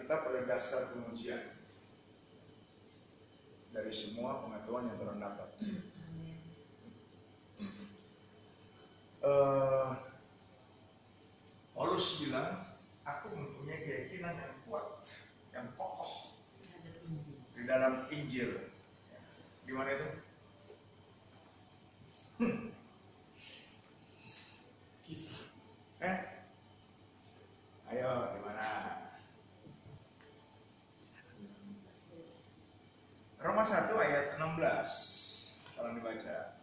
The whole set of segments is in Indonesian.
tetap pada dasar pengujian dari semua pengetahuan yang telah dapat. Paulus bilang, aku mempunyai keyakinan yang kuat, yang kokoh di dalam Injil. Gimana itu? Ayo, gimana? Roma 1 ayat 16, kalau dibaca.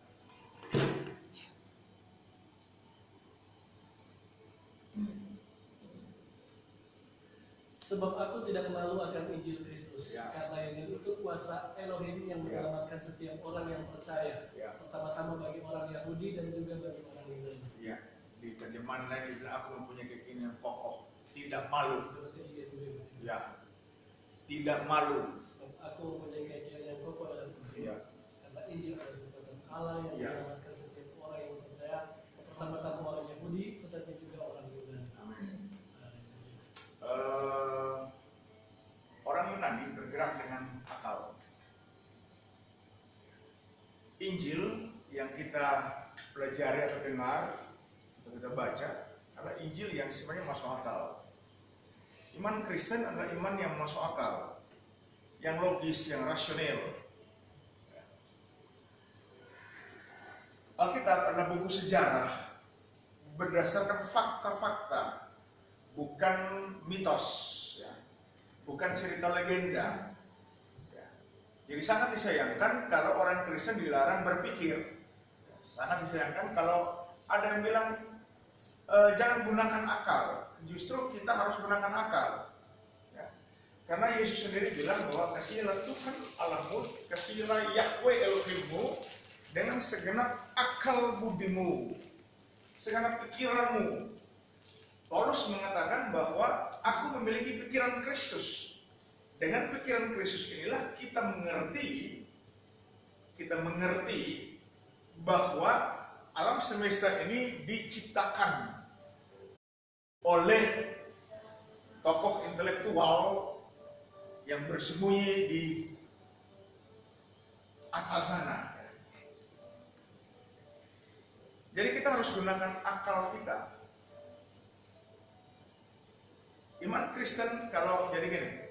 Sebab aku tidak malu akan Injil Kristus, ya. Karena Injil itu kuasa Elohim yang menyelamatkan setiap orang yang percaya, ya. Pertama-tama bagi orang Yahudi dan juga bagi orang Yunani. Ya. Di terjemahan lain dibilang aku mempunyai keyakinan yang kokoh, tidak malu. Ya. Tidak malu. Sebab aku mempunyai keyakinan yang kokoh dalam Injil, ya. Karena Injil adalah kekuatan Allah yang ya. menyelamatkan setiap orang yang percaya, pertama-tama orang Yahudi, tetapi juga orang Yunani. Amin. Orang Yunani bergerak dengan akal. Injil yang kita pelajari atau dengar atau kita baca adalah Injil yang sebenarnya masuk akal. Iman Kristen adalah iman yang masuk akal, yang logis, yang rasional. Alkitab adalah buku sejarah berdasarkan fakta-fakta, bukan mitos, ya. Bukan cerita legenda. Ya. Jadi sangat disayangkan kalau orang Kristen dilarang berpikir. Ya. Sangat disayangkan kalau ada yang bilang jangan gunakan akal. Justru kita harus gunakan akal. Ya. Karena Yesus sendiri bilang bahwa kasihilah Tuhan Allahmu, kasihilah Yahweh Elohimmu dengan segenap akal budimu, segenap pikiranmu. Paulus mengatakan bahwa aku memiliki pikiran Kristus. Dengan pikiran Kristus inilah kita mengerti bahwa alam semesta ini diciptakan oleh tokoh intelektual yang bersembunyi di atas sana. Jadi kita harus gunakan akal kita. Iman Kristen kalau jadi gini,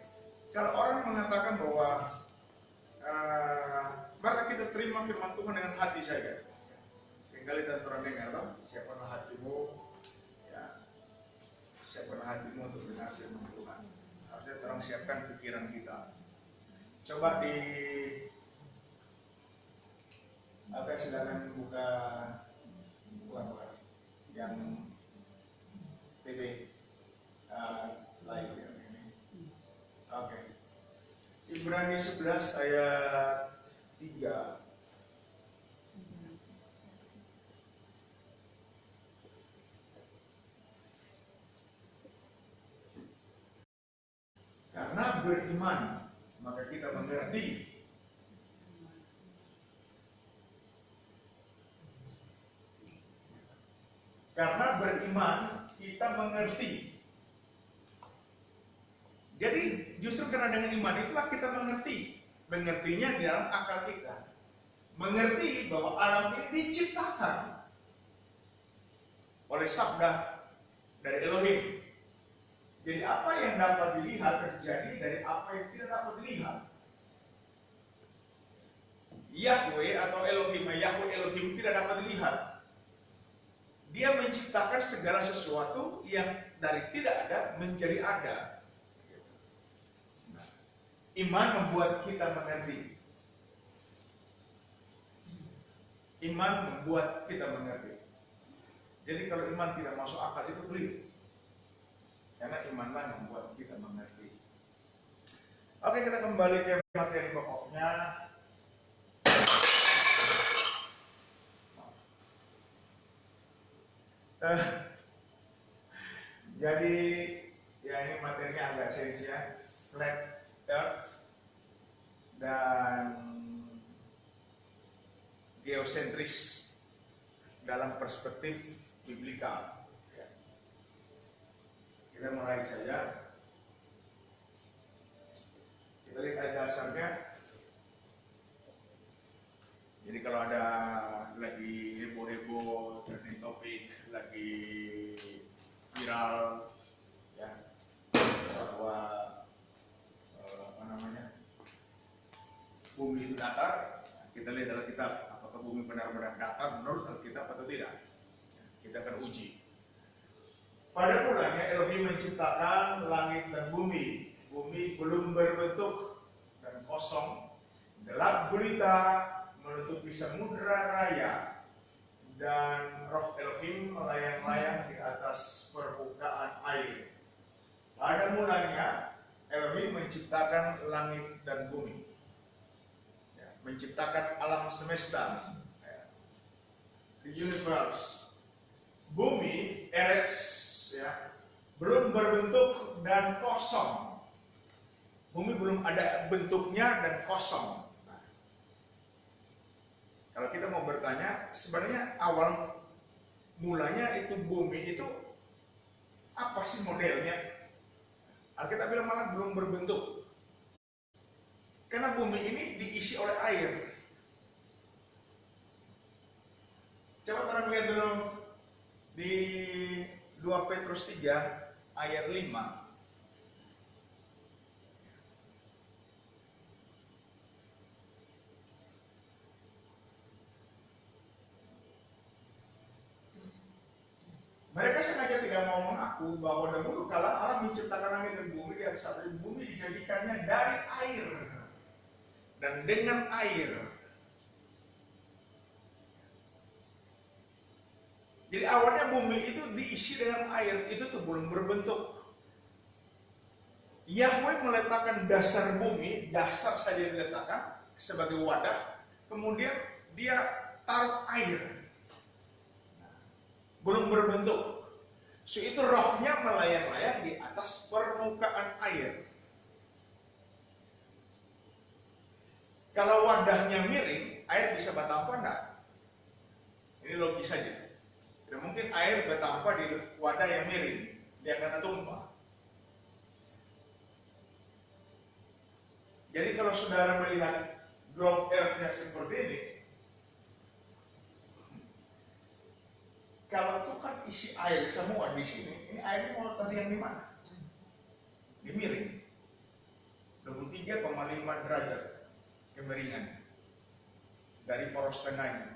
kalau orang mengatakan bahwa maka kita terima firman Tuhan dengan hati saja. Sehingga kita orang dengar, siapkanlah hatimu, ya, siapkanlah hatimu untuk dengar firman Tuhan. Harusnya orang siapkan pikiran kita. Coba silakan buka yang TV. Live ini. Oke. Ibrani 11 ayat 3. Karena beriman maka kita mengerti. Karena beriman kita mengerti. Jadi justru karena dengan iman itulah kita mengerti. Mengertinya di dalam akal kita. Mengerti bahwa alam ini diciptakan oleh sabda dari Elohim. Jadi apa yang dapat dilihat terjadi dari apa yang tidak dapat dilihat. Yahweh atau Elohim, Yahweh Elohim tidak dapat dilihat. Dia menciptakan segala sesuatu yang dari tidak ada menjadi ada. Iman membuat kita mengerti. Iman membuat kita mengerti. Jadi kalau iman tidak masuk akal itu keliru. Karena imanlah membuat kita mengerti. Oke, kita kembali ke materi pokoknya. Jadi ya ini materinya agak serius ya. Flat Earth dan geosentris dalam perspektif biblikal. Kita mulai saja. dasarnya. Jadi kalau ada lagi heboh-heboh, trending topik, lagi viral, ya, bahwa apa namanya, bumi itu datar, kita lihat Alkitab, apakah bumi benar-benar datar menurut Alkitab atau tidak. Kita akan uji. Pada mulanya Elohim menciptakan langit dan bumi. Bumi belum berbentuk dan kosong. Gelap gulita menutupi samudera raya, dan roh Elohim melayang-layang di atas permukaan air. Pada mulanya Elohim menciptakan langit dan bumi, ya, menciptakan alam semesta, ya, the universe. Bumi, Eretz, ya, belum berbentuk dan kosong. Bumi belum ada bentuknya dan kosong. Kalau kita mau bertanya, sebenarnya awal mulanya itu bumi itu apa sih modelnya? Alkitab bilang malah belum berbentuk. Karena bumi ini diisi oleh air. Coba orang lihat dulu di 2 Petrus 3 ayat 5. Mereka sengaja tidak mau mengaku bahwa dahulu kala Allah menciptakan langit dan bumi, di atas bumi dijadikannya dari air dan dengan air. Jadi awalnya bumi itu diisi dengan air, itu tuh belum berbentuk. Yahweh meletakkan dasar bumi, dasar saja diletakkan sebagai wadah, kemudian dia taruh air. Belum berbentuk. So itu rohnya melayang-layang di atas permukaan air. Kalau wadahnya miring, air bisa bertampah enggak? Ini logis saja. Tidak mungkin air bertampah di wadah yang miring, dia akan tumpah. Jadi kalau saudara melihat drop earth-nya seperti ini, kalau itu kan isi air semua di sini, ini airnya mau taruh yang di mana? Di miring. 23,5 derajat kemiringan dari poros tengahnya.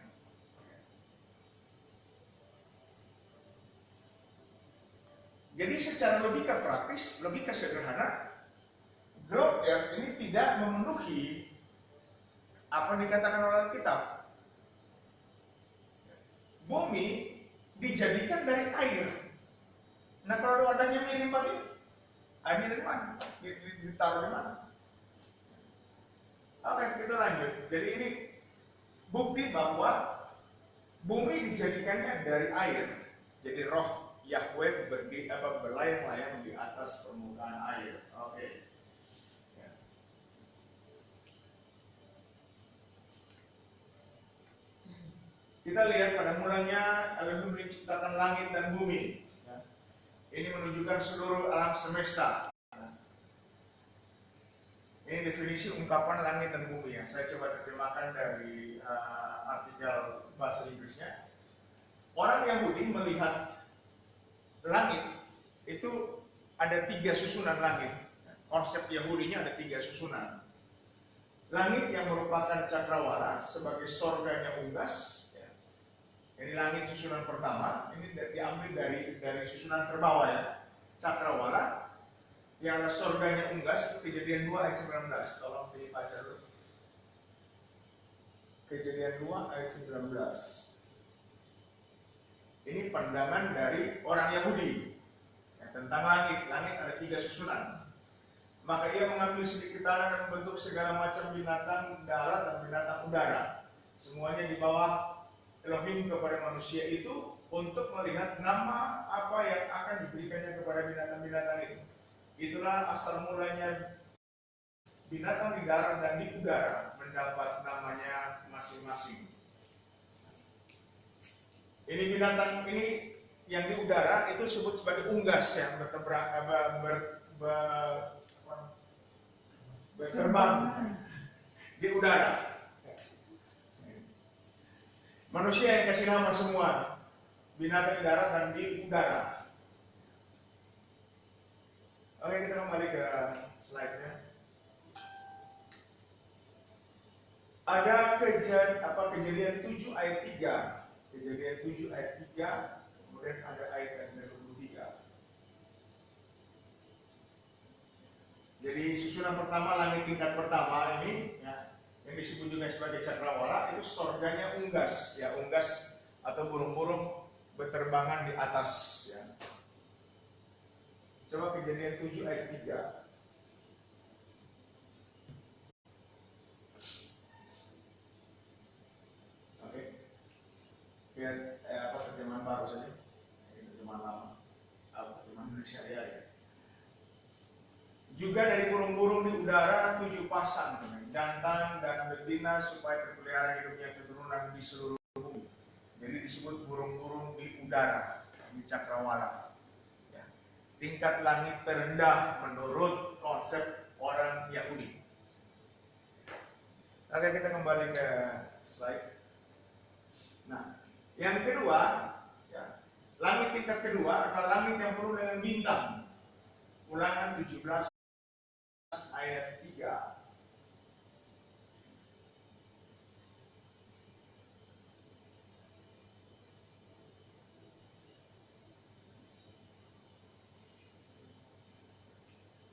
Jadi secara logika praktis, logika sederhana, drop earth ini tidak memenuhi apa yang dikatakan oleh Alkitab. Bumi dijadikan dari air. Nah kalau wadahnya miring begini, airnya dari mana? Ditaruh di mana? Oke, kita lanjut. Jadi ini bukti bahwa bumi dijadikannya dari air. Jadi roh Yahweh berlayang-layang di atas permukaan air. Oke. Ya. Kita lihat pada mulanya Elohim menciptakan langit dan bumi. Ya. Ini menunjukkan seluruh alam semesta. Ini definisi ungkapan langit dan bumi yang saya coba terjemahkan dari artikel bahasa Inggrisnya. Orang Yahudi melihat langit itu ada 3 susunan langit. Konsep Yahudinya ada 3 susunan. Langit yang merupakan cakrawala sebagai sorganya unggas. Ini langit susunan pertama. Ini diambil dari susunan terbawah ya. Cakrawala. Yang ada sorganya unggas, Kejadian 2 ayat 19. Tolong dibaca dulu. Kejadian 2 ayat 19. Ini pandangan dari orang Yahudi ya, tentang langit. Langit ada 3 susunan. Maka ia mengambil sedikit tanah dan membentuk segala macam binatang darat dan binatang udara. Semuanya di bawah Elohim kepada manusia itu untuk melihat nama apa yang akan diberikannya kepada binatang-binatang itu. Itulah asal mulanya binatang di darat dan di udara mendapat namanya masing-masing. Ini binatang ini yang di udara itu disebut sebagai unggas yang terbang di udara. Manusia yang kasih nama semua, binatang di darat dan di udara. Oke, kita kembali ke slide-nya. Ada kejadian 7 ayat 3. Kejadian 7 ayat 3, kemudian ada ayat 23. Jadi susunan pertama, langit tingkat pertama ini ya, yang disebut juga sebagai cakrawala, itu sorganya unggas, ya, unggas atau burung-burung berterbangan di atas, ya. Coba kejadian 7 ayat 3. Oke. Biar terjemahan baru saja. Ini terjemahan lama. Terjemahan Indonesia ya. Juga dari burung-burung di udara 7 pasang, jantan dan betina, supaya terpelihara hidupnya keturunan di seluruh bumi. Jadi disebut burung-burung di udara, di cakrawala. Ya. Tingkat langit terendah menurut konsep orang Yahudi. Oke, kita kembali ke slide. Nah, yang kedua, ya, langit tingkat kedua adalah langit yang penuh dengan bintang. Ulangan 17 ayat 3.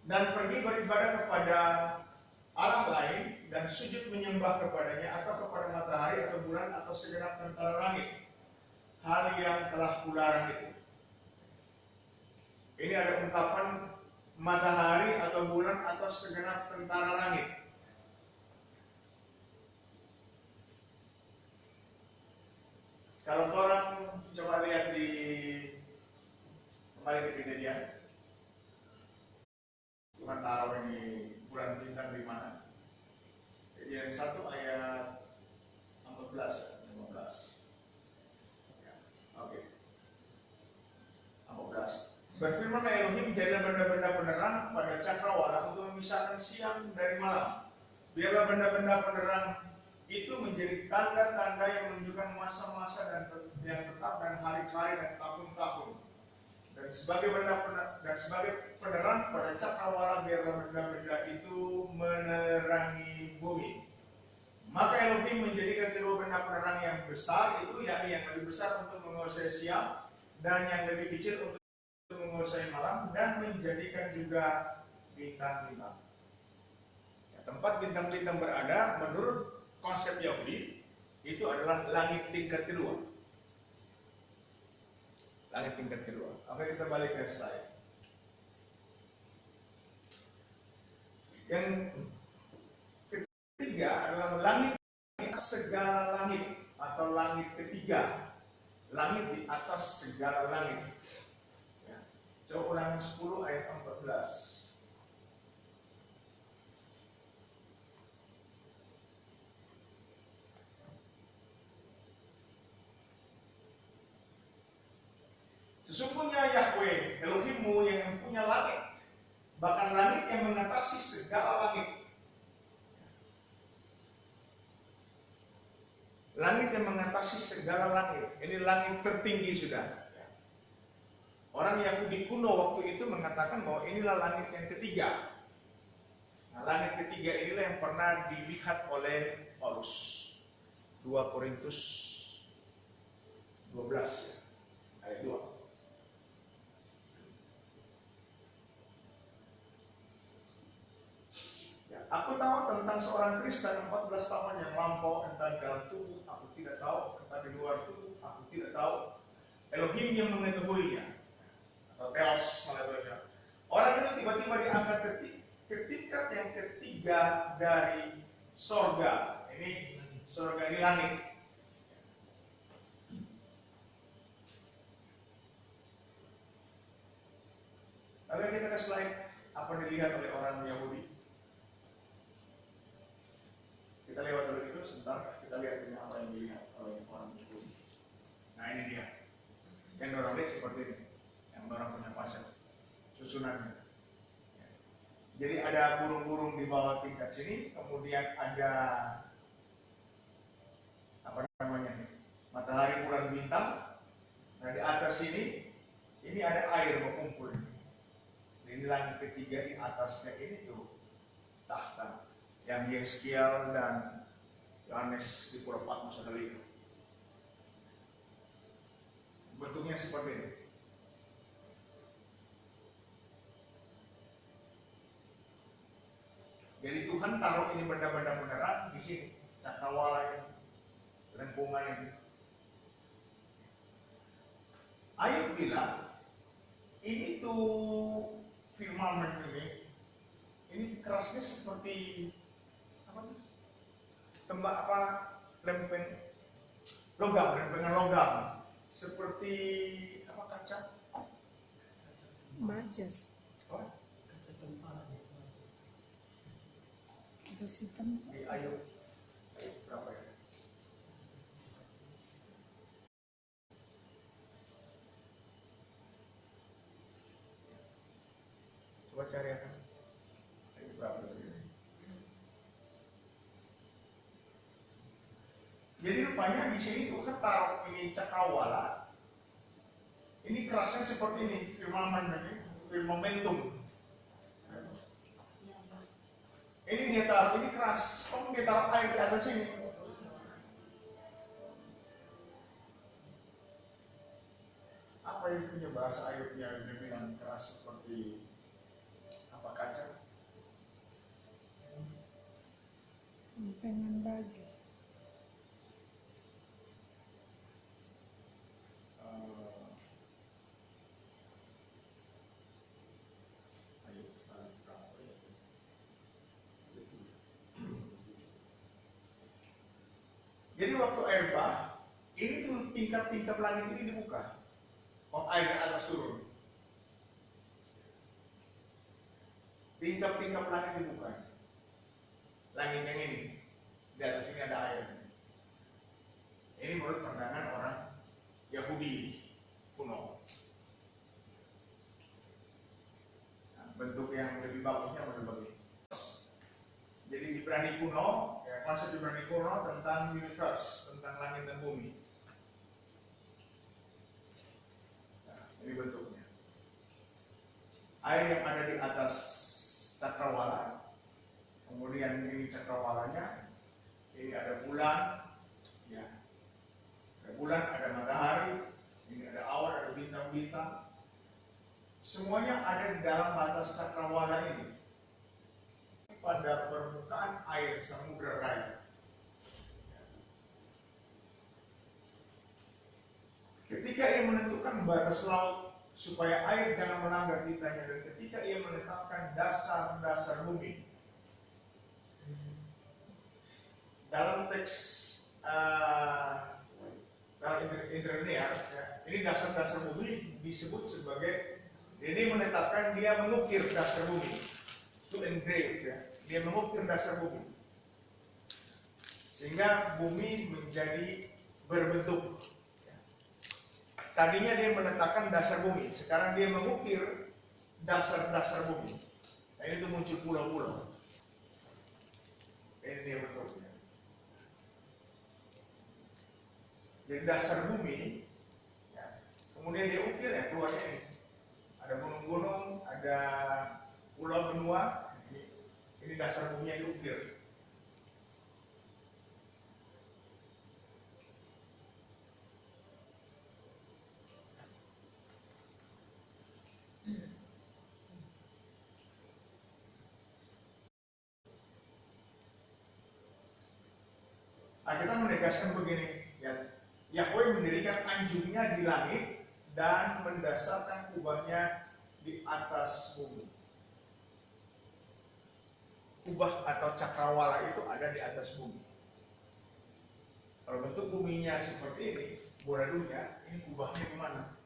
Dan pergi beribadah kepada Allah lain dan sujud menyembah kepadanya atau kepada matahari atau bulan atau segenap tentara langit, hal yang telah kularang itu. Ini ada ungkapan matahari atau bulan atau segenap tentara langit. Kalau orang coba lihat di kembali ke Kejadian, Tuhan taruh ini bulan bintang di mana? Kejadian 1 ayat 14, 15. Ya, oke. 14. Berfirman Elohim, jadilah benda-benda penerang pada cakrawala untuk memisahkan siang dari malam. Biarlah benda-benda penerang itu menjadi tanda-tanda yang menunjukkan masa-masa dan yang tetap dan hari-hari dan tahun-tahun. Dan sebagai penerang pada cakrawala, biarlah benda-benda itu menerangi bumi. Maka Elohim menjadikan kedua benda penerang yang besar itu, yakni yang lebih besar untuk menguasai siang dan yang lebih kecil untuk menguasai malam, dan menjadikan juga bintang-bintang. Ya, tempat bintang-bintang berada menurut konsep Yahudi itu adalah langit tingkat kedua. Langit tingkat kedua. Oke, kita balik ke slide. Yang ketiga adalah langit di atas segala langit, atau langit ketiga. Langit di atas segala langit. Coba Ulangan 10 ayat 14. Sesungguhnya Yahweh Elohimmu yang punya langit, bahkan langit yang mengatasi segala langit. Langit yang mengatasi segala langit. Ini langit tertinggi sudah. Orang Yahudi kuno waktu itu mengatakan bahwa inilah langit yang ketiga. Nah, langit ketiga inilah yang pernah dilihat oleh Paulus. 2 Korintus 12 ayat 2. Ya, aku tahu tentang seorang Kristen 14 tahun yang lampau, entah dalam tubuh aku tidak tahu, entah di luar tubuh aku tidak tahu. Elohim yang mengetahuinya. Atau Theos maksudnya. Orang itu tiba-tiba diangkat ke tingkat yang ketiga dari sorga. Ini sorga, ini langit. Oke, kita ke slide apa yang dilihat oleh orang Yahudi. Kita lewat dulu itu sebentar. Kita lihat ini apa yang dilihat oleh orang Yahudi. Nah, ini dia. Yang orang lihat seperti ini. Yang orang punya konsep susunannya. Jadi ada burung-burung di bawah tingkat sini, kemudian ada apa namanya nih, matahari, bulan, bintang. Nah di atas sini ini ada air berkumpul. Ini langit ketiga, di atasnya ini tuh tahta yang Yeskiel dan Yohanes di Pulau Patmos ada lihat. Bentuknya seperti ini. Jadi Tuhan taruh ini benda-benda beneran di sini, cakrawala ini, lengkungan ini. Ayub bilang, ini tuh firmament ini kerasnya seperti apa tuh? Tembak apa? Lempengan logam, seperti apa kaca? Bajas. Oh, Kaca tempaan. Besi hitam. Ayub berapa ya? Coba cari ya. Ayub berapa tadi? Jadi rupanya di sini Tuhan taruh ini cakrawala. Ini kerasnya seperti ini, firmamentum. Ini dia taruh, ini keras. Kamu dia taruh air di atas sini. Apa yang punya bahasa Ayubnya dia bilang keras seperti apa kaca? Lempengan bajas. Ayub berapa ya? Jadi waktu air bah, ini tuh tingkap-tingkap langit ini dibuka. Oh, air ke atas turun. Tingkap-tingkap langit dibuka. Langit yang ini, di atas ini ada air. Ini menurut pandangan orang Yahudi kuno. Nah, bentuk yang lebih bagusnya menurut begini. Jadi Ibrani kuno, ya, konsep Ibrani kuno tentang universe, tentang langit dan bumi. Nah, ini bentuknya. Air yang ada di atas cakrawala, kemudian ini cakrawalanya, ini ada bulan, ya, ada bulan, ada matahari, ini ada awan, ada bintang-bintang. Semuanya ada di dalam batas cakrawala ini. Pada permukaan air Samudra Raya. Ketika ia menentukan batas laut supaya air jangan melanggar titanya, dan ketika ia menetapkan dasar-dasar bumi. Dalam teks dalam interlinear, ya, ini dasar-dasar bumi disebut sebagai, ini menetapkan, dia mengukir dasar bumi, to engrave, ya. Dia mengukir dasar bumi sehingga bumi menjadi berbentuk. Tadinya dia menetapkan dasar bumi, sekarang dia mengukir dasar-dasar bumi. Nah ini tuh muncul pulau-pulau. Ini dia bentuknya. Jadi dasar bumi, ya, kemudian dia ukir, ya, keluarnya ini. Ada gunung-gunung, ada pulau benua. Ini dasar buminya diukir. Nah, kita menegaskan begini, ya, Yahweh mendirikan anjungnya di langit dan mendasarkan kubahnya di atas bumi. Kubah atau cakrawala itu ada di atas bumi. Kalau bentuk buminya seperti ini, bola dunia, ini kubahnya di mana?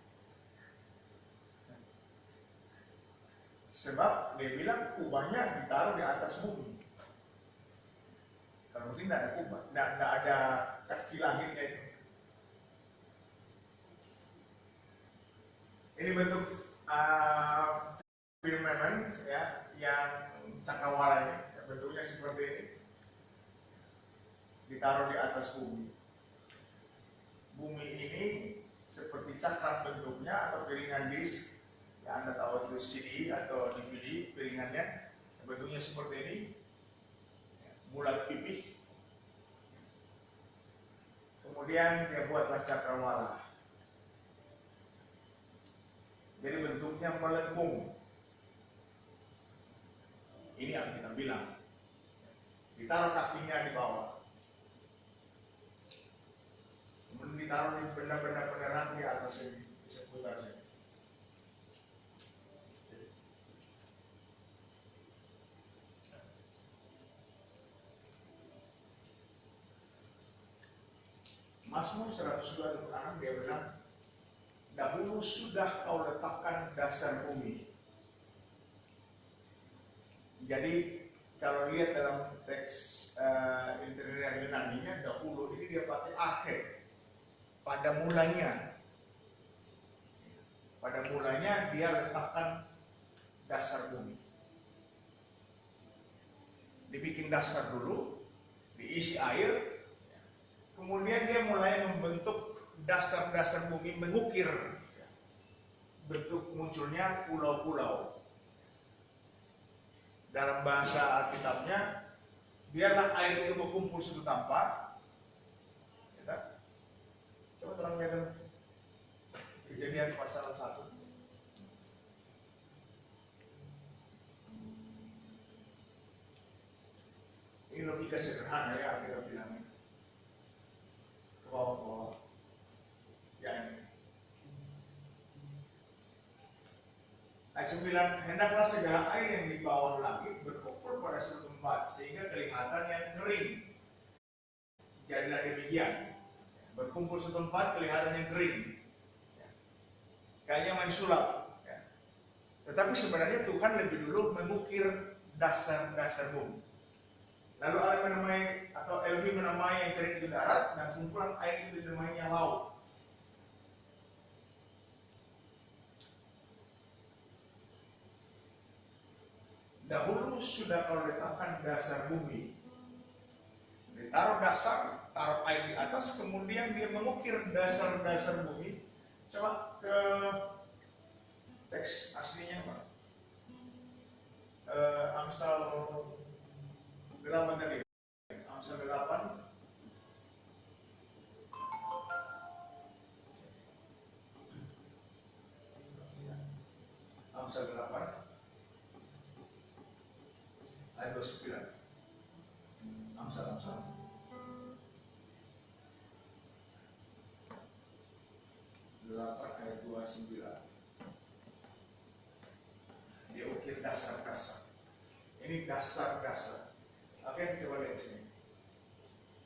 Sebab dia bilang kubahnya ditaruh di atas bumi. Kalau mungkin tidak ada kubah, tidak ada kaki langitnya itu. Ini bentuk firmament, ya, yang cakrawala ini, ya, bentuknya seperti ini, ditaruh di atas bumi. Bumi ini seperti cakram bentuknya atau piringan disk, ya Anda tahu itu CD atau DVD piringannya, bentuknya seperti ini, bulat pipih. Kemudian dia buatlah cakrawala. Jadi bentuknya melengkung. Ini yang kita bilang. Ditaruh kakinya di bawah. Kemudian ditaruh di benda-benda penerang di atas ini, di seputar sini. Mazmur 126 dia bilang, dahulu sudah kau letakkan dasar bumi. Jadi kalau lihat dalam teks interior Yunani-nya, dahulu ini dia pakai akhir. Pada mulanya dia letakkan dasar bumi. Dibikin dasar dulu, diisi air, kemudian dia mulai membentuk dasar-dasar bumi, mengukir bentuk munculnya pulau-pulau. Dalam bahasa Alkitabnya, biarlah air itu berkumpul satu tempat. Coba terang lihat Kejadian pasal 1. Ini logika sederhana ya kita bilang. Ke bawah-bawah. Ya ini. Ayat 9, hendaklah segala air yang di bawah langit berkumpul pada suatu tempat sehingga kelihatan yang kering. Jadilah demikian. Berkumpul suatu tempat kelihatan yang kering. Kayaknya main sulap. Tetapi sebenarnya Tuhan lebih dulu mengukir dasar-dasar bumi. Lalu Allah menamai atau Elohim menamai yang kering itu darat dan kumpulan air itu dinamainya laut. Dahulu sudah kau letakkan dasar bumi. Ditaruh dasar, taruh air di atas, kemudian dia mengukir dasar-dasar bumi. Coba ke teks aslinya Pak. Amsal 8 tadi. Amsal 8. Amsal 8. Ayat 29. Amsal 8 ayat 29. Dia ukir dasar-dasar. Ini dasar-dasar. Oke, coba lihat sini.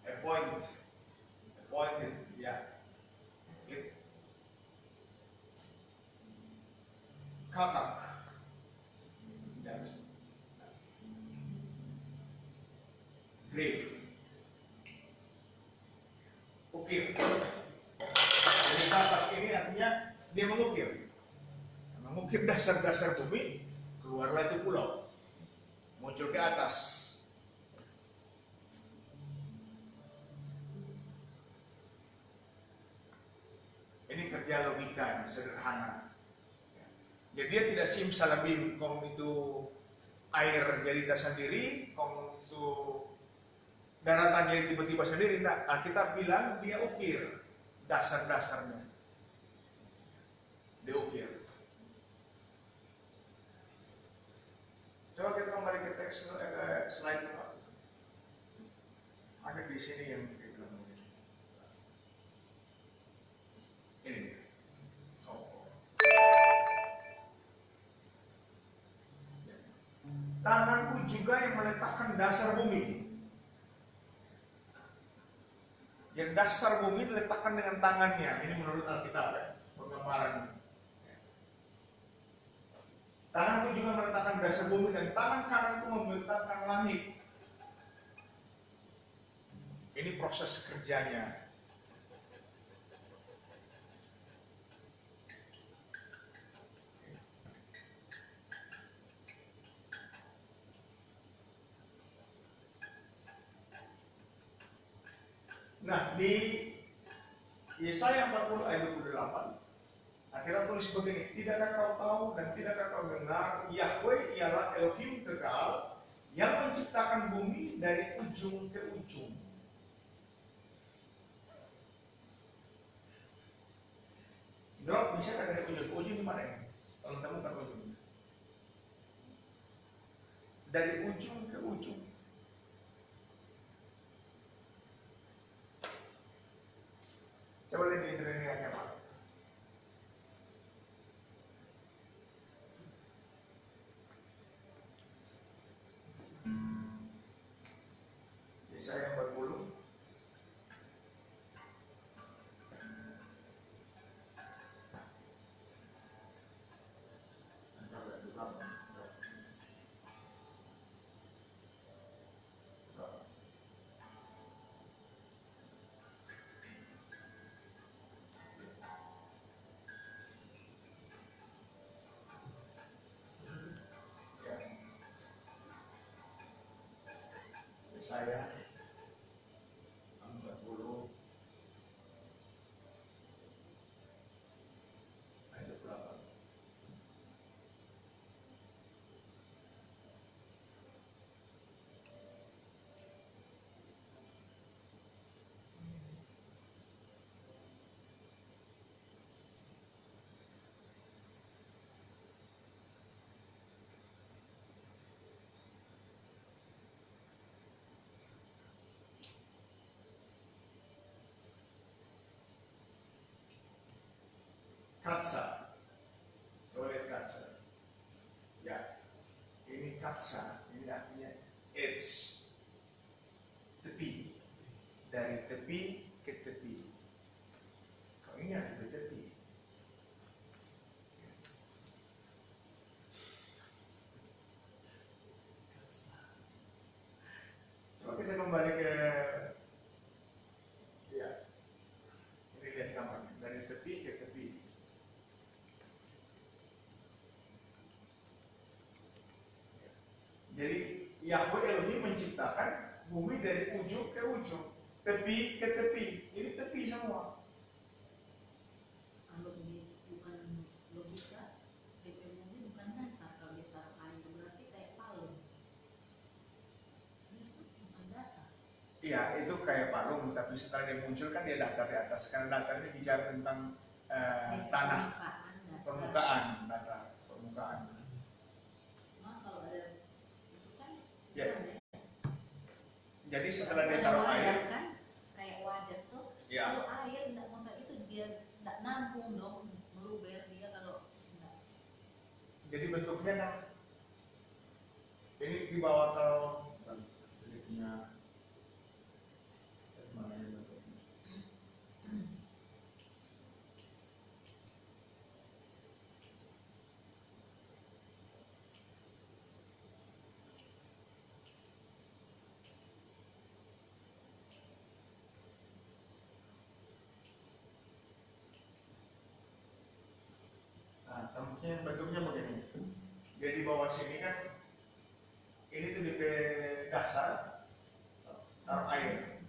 Appointed, ya. Klik. Katak. Grave. Ukir. Jadi katak ini artinya dia mengukir. Mengukir dasar-dasar bumi, keluarlah itu pulau. Muncul ke atas. Ini kerja logika sederhana. Jadi dia tidak simsalabim, kong itu air jadi tersendiri, kong itu daratan jadi tiba-tiba sendiri. Nah, Alkitab bilang dia ukir dasar-dasarnya. Dia ukir. Coba kita kembali ke teks slide Pak. Ada di sini yang kita bilang ini dia. Tanganku juga yang meletakkan dasar bumi. Yang dasar bumi diletakkan dengan tangannya. Ini menurut Alkitab ya, penggambaran. Tanganku juga meletakkan dasar bumi dan tangan kananku membentangkan langit. Ini proses kerjanya. Nah, di Yesaya 40 ayat 28, akhirnya tulis begini, tidakkah kau tahu dan tidakkah kau dengar, Yahweh ialah Elohim kekal yang menciptakan bumi dari ujung ke ujung. Dok, bisa kan dari ujung ke ujung di mana ini? Kalau temukan ujungnya. Dari ujung ke ujung. Coba lihat di internetnya Pak. Yesaya 40. Yesaya 40 ayat 28. Katsa. Coba lihat katsa. Ya, ini katsa. Ini artinya edge. Tepi. Dari tepi ke tepi. Kalau ini ada ke tepi. Coba kita kembali ke, ya, ini lihat gambarnya. Dari tepi ke tepi. Jadi Yahweh Elohim menciptakan bumi dari ujung ke ujung, tepi ke tepi. Ini tepi semua. Kalau ini bukan logika, DP mobil bukan datar. Kalau ditaruh air berarti kayak palung. Ini bukan datar. Iya, itu kayak palung, tapi setelah dia muncul kan dia datar di atas. Karena datar ini bicara tentang tanah, permukaan, datar, permukaan. Cuma kalau ada itu kan Ya. gimana ya? Jadi setelah dia Ada taruh wadah air, kan, kayak wadah tuh. ya, Kalau air nggak muntah itu dia nggak nampung dong, meluber dia kalau nggak. jadi bentuknya kan ini dibawa ke bentuknya mana ini bentuknya? Nah, bentuknya begini. Dia di bawah sini kan, ini tuh di dasar taruh air.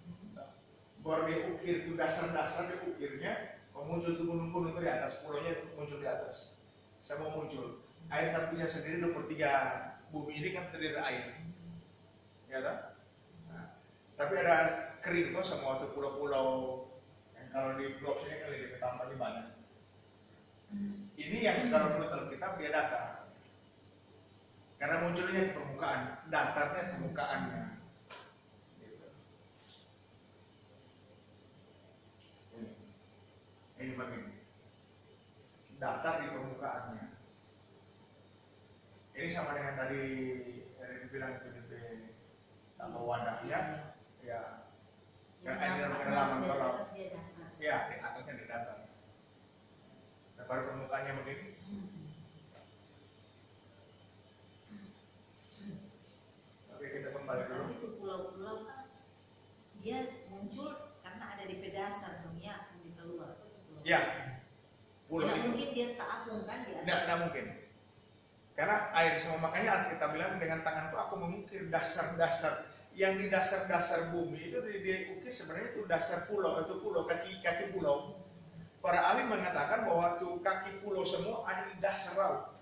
Baru dia ukir tuh dasar-dasar dia ukirnya, muncul tuh gunung-gunung tuh di atas, pulaunya itu muncul di atas. Saya mau muncul, air tak bisa sendiri 2/3 bumi ini kan terdiri dari air, ya kan? Nah, tapi ada kering tuh semua tuh pulau-pulau yang kalau di blok sini kan lebih ketambah di banyak. Ini yang kalau menurut Alkitab dia datar, karena munculnya di permukaan, datarnya permukaannya. Gitu. Ini begini, datar di permukaannya. Ini sama dengan tadi yang dibilang itu di tambah wadahnya, ya. Yang air dalam kedalaman Dari kalau, atas dia datar. ya di atasnya di datar. Nah, baru permukaannya begini. Oke, kita kembali dulu. Tapi itu pulau-pulau kan dia muncul karena ada di pedasar dunia di keluar tuh pulau. Ya, pulau Tidak itu mungkin dia tak apung kan di atas. tidak mungkin. Karena air semua, makanya kita bilang dengan tangan itu aku mengukir dasar-dasar yang di dasar-dasar bumi itu diukir sebenarnya itu dasar pulau, itu pulau, kaki pulau. Para ahli mengatakan bahwa tuh kaki pulau semua ada di dasar laut.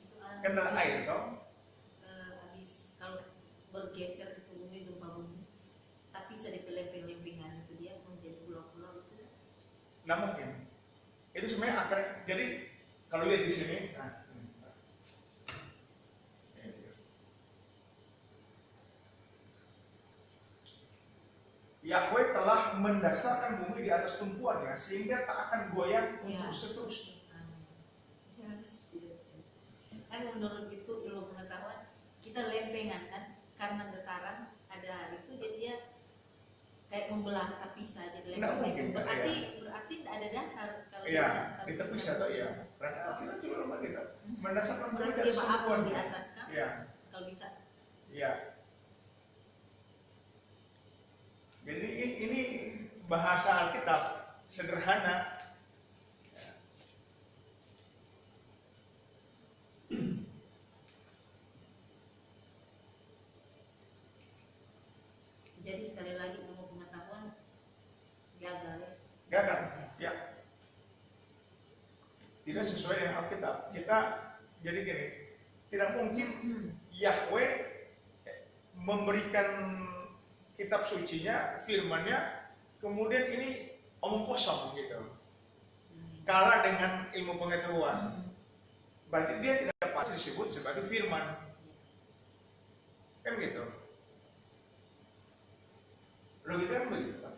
Itu Kan ada air toh. habis kalau bergeser ke bumi gempa bumi, tapi bisa di lempeng-lempengan itu dia menjadi pulau-pulau itu. Nah mungkin itu sebenarnya akar. Jadi kalau lihat di sini, Yahweh telah mendasarkan bumi di atas tumpuannya sehingga tak akan goyang untuk seterusnya. Yes. Kan menurut itu ilmu pengetahuan kita lempengan kan karena getaran ada itu jadi dia kayak membelah terpisah jadi Nggak mungkin, lempengan. kan, Berarti tidak ada dasar kalau Iya, bisa kita bisa atau iya. Karena kita juga rumah kita mendasarkan bumi berarti di dia atas apa di tumpuannya. atas kan? Iya, Kalau bisa. iya. Jadi ini bahasa Alkitab sederhana. Jadi sekali lagi ilmu pengetahuan gagal ya. Gagal, ya. Tidak sesuai dengan Alkitab. Kita jadi gini, tidak mungkin Yahweh memberikan kitab sucinya, firmannya, kemudian ini omong kosong gitu. Kalah dengan ilmu pengetahuan. Berarti dia tidak pasti disebut sebagai firman. Kan gitu. Logikanya begitu kan.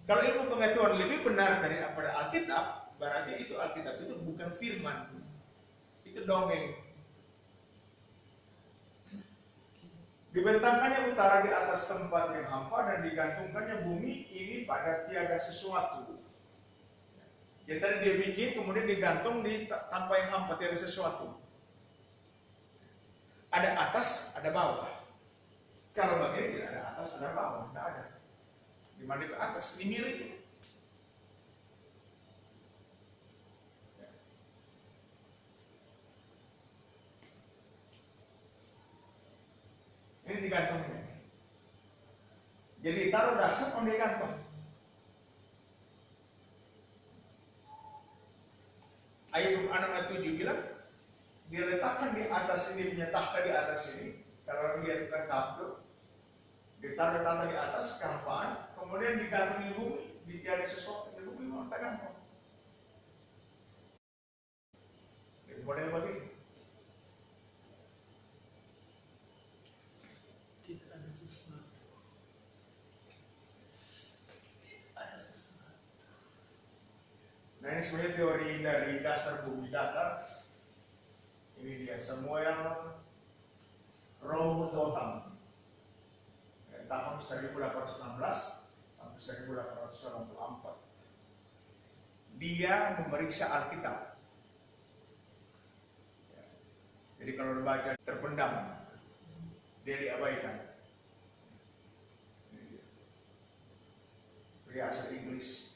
Kalau ilmu pengetahuan lebih benar daripada Alkitab, berarti itu Alkitab itu bukan firman. Itu dongeng. Dibentangkannya utara di atas tempat yang hampa dan digantungkannya bumi ini pada tiada sesuatu. Jadi tadi dia bikin kemudian digantung di tanpa yang hampa, tiada sesuatu. Ada atas, ada bawah. Kalau begini tidak ada atas, ada bawah, tidak ada. Di mana ke atas? Ini miring. Ini digantungnya. Jadi taruh dasar on digantung. Ayub 6 ayat 7 bilang dia letakkan di atas ini, punya tahta di atas ini. Kalau dia tengkap tuh, ditaruh tahta di atas kampaan, kemudian digantung di bumi, di tiada sesuatu di bumi mau tak gantung. Jadi model begini. Tidak ada sesuatu. Tidak ada sesuatu. Nah ini sebenarnya teori dari dasar bumi datar. Ini dia Samuel Rowbotham tahun 1816 sampai 1884. Dia memeriksa Alkitab. Jadi kalau dibaca terpendam, dia diabaikan. Pria asal Inggris.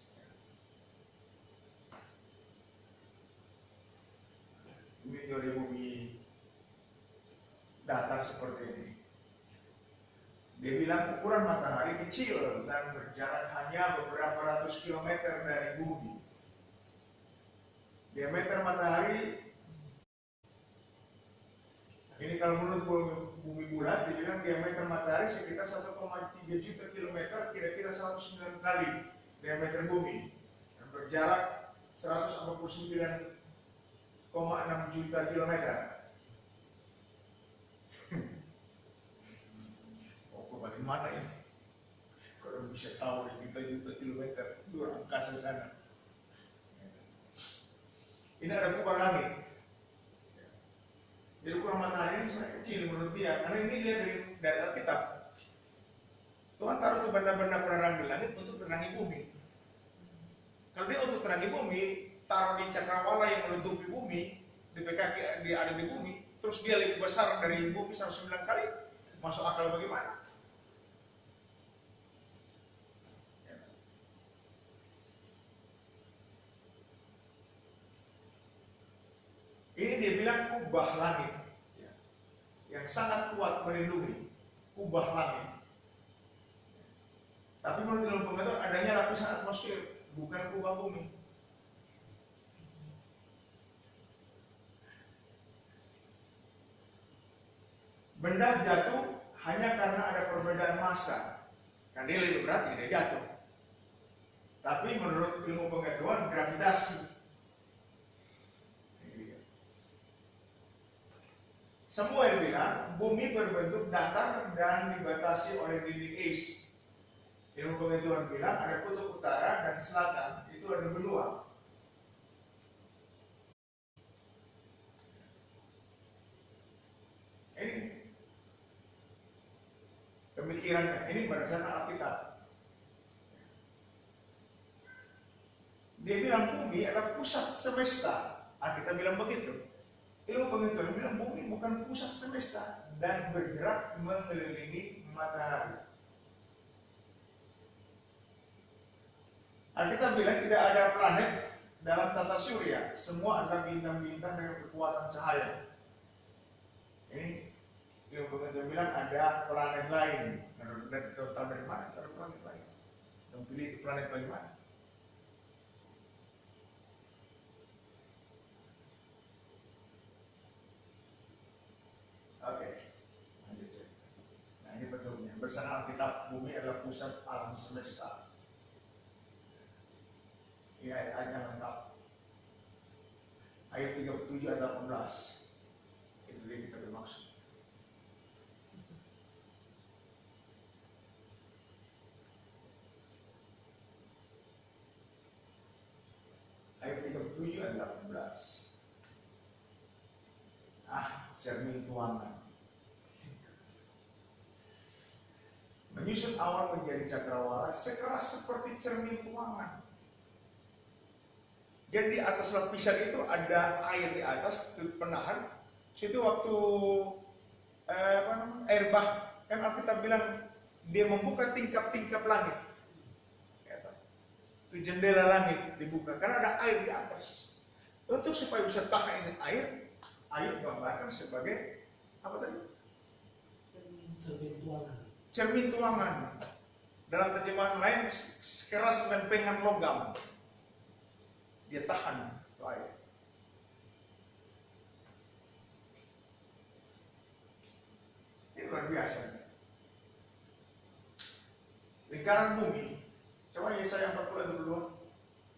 Ini teori bumi datar seperti ini. Dia bilang ukuran matahari kecil dan berjarak hanya beberapa ratus kilometer dari bumi. Diameter matahari ini kalau menurut bumi bulat, dibilang diameter matahari sekitar 1,3 juta kilometer, kira-kira 109 kali diameter bumi. Dan berjarak 149,6 juta kilometer. Bagaimana ini? Kalau bisa tahu juta kilometer luar angkasa sana. Ini ada kubah langit. Jadi ukuran matahari ini sebenarnya kecil menurut dia, karena ini lihat dari Alkitab. Tuhan taruh tuh benda-benda penerang di langit untuk menerangi bumi. Kalau dia untuk menerangi bumi, taruh di cakrawala yang menutupi bumi, di PKK dia ada di bumi, terus dia lebih besar dari bumi 109 kali, masuk akal bagaimana? Ini dia bilang kubah langit yang sangat kuat melindungi. kubah langit. Tapi menurut ilmu pengetahuan adanya lapisan atmosfer, bukan kubah bumi. Benda jatuh hanya karena ada perbedaan massa. Kan dia lebih berat, dia jatuh. Tapi menurut ilmu pengetahuan gravitasi. Semua yang bilang bumi berbentuk datar dan dibatasi oleh dinding es. Ilmu pengetahuan bilang ada kutub utara dan selatan, itu ada benua. Ini pemikirannya, ini berdasarkan Alkitab. Dia bilang bumi adalah pusat semesta. Alkitab bilang begitu. Ilmu pengetahuan bilang bumi bukan pusat semesta dan bergerak mengelilingi matahari. Alkitab bilang tidak ada planet dalam tata surya, semua adalah bintang-bintang dengan kekuatan cahaya. Ini ilmu pengetahuan bilang ada planet lain. Tahu dari mana? Ada planet lain. Dan pilih planet bagaimana? Oke, lanjut ya. Nah ini bentuknya. Bersama Alkitab, bumi adalah pusat alam semesta. Ini ayat-ayatnya lengkap. Ayat 37 ayat 18. Itu dia kita bermaksud. Ayat 37 ayat 18. Cermin tuangan. Menyusun awan menjadi cakrawala sekeras seperti cermin tuangan. Jadi di atas lapisan itu ada air di atas, penahan. Situ waktu air bah, kan Alkitab bilang dia membuka tingkap-tingkap langit. Itu jendela langit dibuka karena ada air di atas. Untuk supaya bisa tahan ini air gambarkan sebagai apa tadi? Cermin tuangan. Cermin tuangan. Dalam terjemahan lain sekeras lempengan logam. Dia tahan itu air. Ini luar biasa. Lingkaran bumi. Coba Yesaya 40 ayat 22.